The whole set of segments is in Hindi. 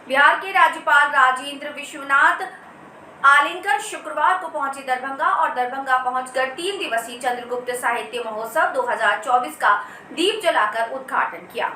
बिहार के राज्यपाल राजेंद्र विश्वनाथ आर्लेकर शुक्रवार को पहुंचे दरभंगा और दरभंगा पहुंचकर 3 दिवसीय चंद्रगुप्त साहित्य महोत्सव 2024 का दीप जलाकर उद्घाटन किया।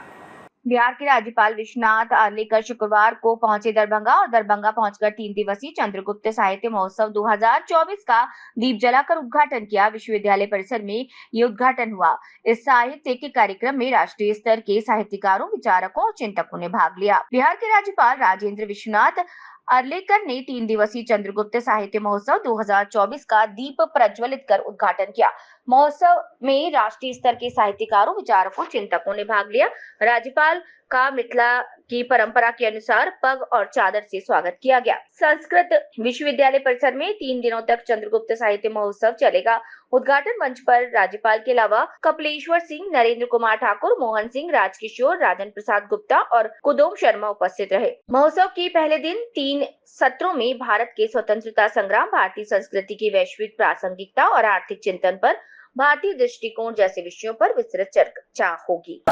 बिहार के राज्यपाल विश्वनाथ आर्लेकर शुक्रवार को पहुंचे दरभंगा और दरभंगा पहुंचकर 3 दिवसीय चंद्रगुप्त साहित्य महोत्सव 2024 का दीप जलाकर उद्घाटन किया। विश्वविद्यालय परिसर में ये उद्घाटन हुआ। इस साहित्यिक कार्यक्रम में राष्ट्रीय स्तर के साहित्यकारों, विचारकों और चिंतकों ने भाग लिया। बिहार के राज्यपाल राजेंद्र विश्वनाथ आर्लेकर ने 3 दिवसीय चंद्रगुप्त साहित्य महोत्सव 2024 का दीप प्रज्वलित कर उद्घाटन किया। महोत्सव में राष्ट्रीय स्तर के साहित्यकारों, विचारकों, चिंतकों ने भाग लिया। राज्यपाल का मिथिला की परंपरा के अनुसार पग और चादर से स्वागत किया गया। संस्कृत विश्वविद्यालय परिसर में 3 दिनों तक चंद्रगुप्त साहित्य महोत्सव चलेगा। उद्घाटन मंच पर राज्यपाल के अलावा कपिलेश्वर सिंह, नरेंद्र कुमार ठाकुर, मोहन सिंह, राजकिशोर, राजन प्रसाद गुप्ता और कुदोम शर्मा उपस्थित रहे। महोत्सव के पहले दिन 3 सत्रों में भारत के स्वतंत्रता संग्राम, भारतीय संस्कृति की वैश्विक प्रासंगिकता और आर्थिक चिंतन पर भारतीय दृष्टिकोण जैसे विषयों पर विस्तृत चर्चा होगी।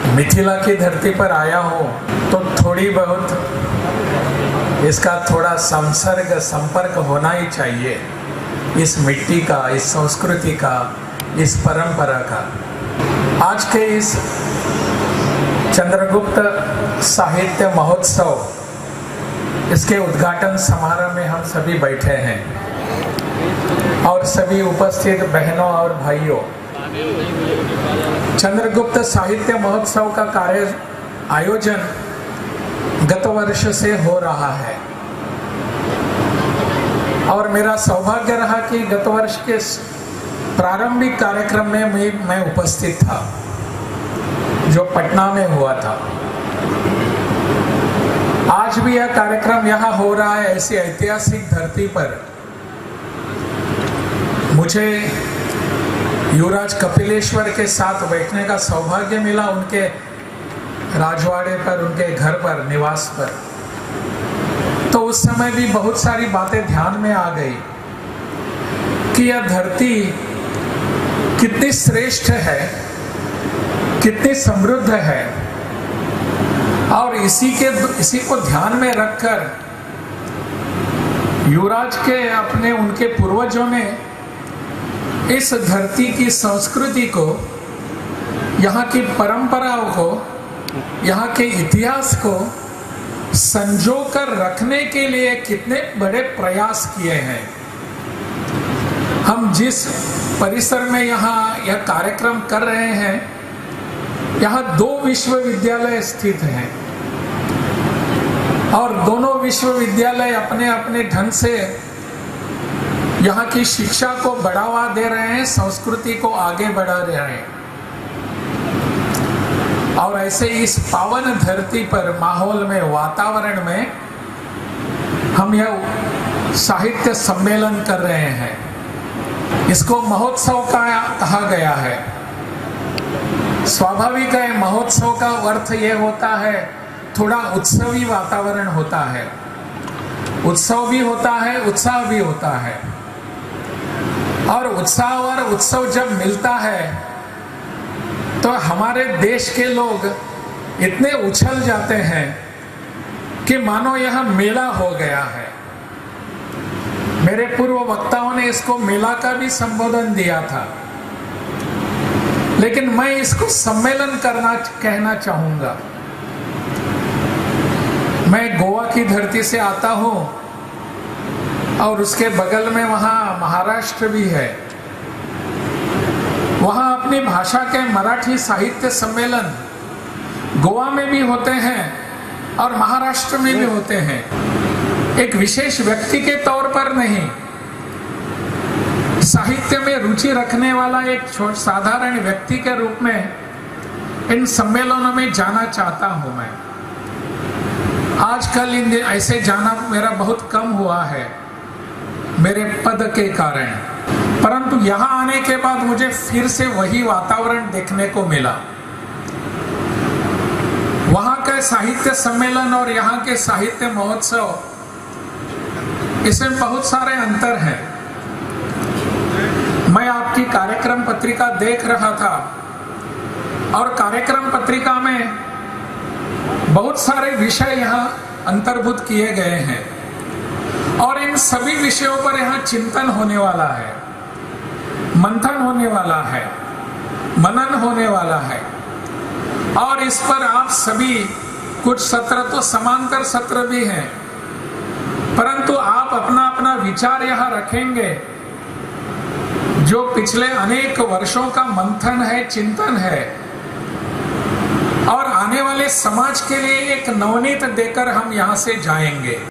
मिथिला की धरती पर आया हूँ तो थोड़ी बहुत इसका थोड़ा संपर्क होना ही चाहिए, इस मिट्टी का, इस संस्कृति का, इस परंपरा का। आज के इस चंद्रगुप्त साहित्य महोत्सव, इसके उद्घाटन समारोह में हम सभी बैठे हैं और सभी उपस्थित बहनों और भाइयों, चंद्रगुप्त साहित्य महोत्सव का कार्य आयोजन गत वर्ष से हो रहा है और मेरा सौभाग्य रहा कि गत वर्ष के प्रारंभिक कार्यक्रम में मैं उपस्थित था, जो पटना में हुआ था। आज भी यह कार्यक्रम यहाँ हो रहा है। ऐसी ऐतिहासिक धरती पर मुझे युवराज कपिलेश्वर के साथ बैठने का सौभाग्य मिला, उनके राजवाड़े पर, उनके घर पर, निवास पर। तो उस समय भी बहुत सारी बातें ध्यान में आ गई कि यह धरती कितनी श्रेष्ठ है, कितनी समृद्ध है और इसी को ध्यान में रखकर युवराज के उनके पूर्वजों ने इस धरती की संस्कृति को, यहाँ की परंपराओं को, यहाँ के इतिहास को संजो कर रखने के लिए कितने बड़े प्रयास किए हैं। हम जिस परिसर में यहाँ यह कार्यक्रम कर रहे हैं, यहाँ 2 विश्वविद्यालय स्थित हैं और दोनों विश्वविद्यालय अपने अपने ढंग से यहाँ की शिक्षा को बढ़ावा दे रहे हैं, संस्कृति को आगे बढ़ा रहे हैं। और ऐसे इस पावन धरती पर, माहौल में, वातावरण में हम यह साहित्य सम्मेलन कर रहे हैं। इसको महोत्सव का कहा गया है। स्वाभाविक है, महोत्सव का अर्थ यह होता है थोड़ा उत्सवी वातावरण होता है, उत्सव भी होता है, उत्साह भी होता है। और उत्साह और उत्सव जब मिलता है तो हमारे देश के लोग इतने उछल जाते हैं कि मानो यह मेला हो गया है। मेरे पूर्व वक्ताओं ने इसको मेला का भी संबोधन दिया था, लेकिन मैं इसको सम्मेलन कहना चाहूंगा। मैं गोवा की धरती से आता हूं और उसके बगल में वहाँ महाराष्ट्र भी है। वहाँ अपनी भाषा के मराठी साहित्य सम्मेलन गोवा में भी होते हैं और महाराष्ट्र में भी होते हैं। एक विशेष व्यक्ति के तौर पर नहीं, साहित्य में रुचि रखने वाला एक साधारण व्यक्ति के रूप में इन सम्मेलनों में जाना चाहता हूँ मैं। आजकल इन ऐसे जाना मेरा बहुत कम हुआ है मेरे पद के कारण, परंतु यहाँ आने के बाद मुझे फिर से वही वातावरण देखने को मिला। वहाँ का साहित्य सम्मेलन और यहाँ के साहित्य महोत्सव, इसमें बहुत सारे अंतर हैं। मैं आपकी कार्यक्रम पत्रिका देख रहा था और कार्यक्रम पत्रिका में बहुत सारे विषय यहाँ अंतर्भूत किए गए हैं और इन सभी विषयों पर यहाँ चिंतन होने वाला है, मंथन होने वाला है, मनन होने वाला है। और इस पर आप सभी, कुछ सत्र तो समांतर सत्र भी हैं, परंतु आप अपना अपना विचार यहाँ रखेंगे। जो पिछले अनेक वर्षों का मंथन है, चिंतन है, और आने वाले समाज के लिए एक नवनीत देकर हम यहाँ से जाएंगे।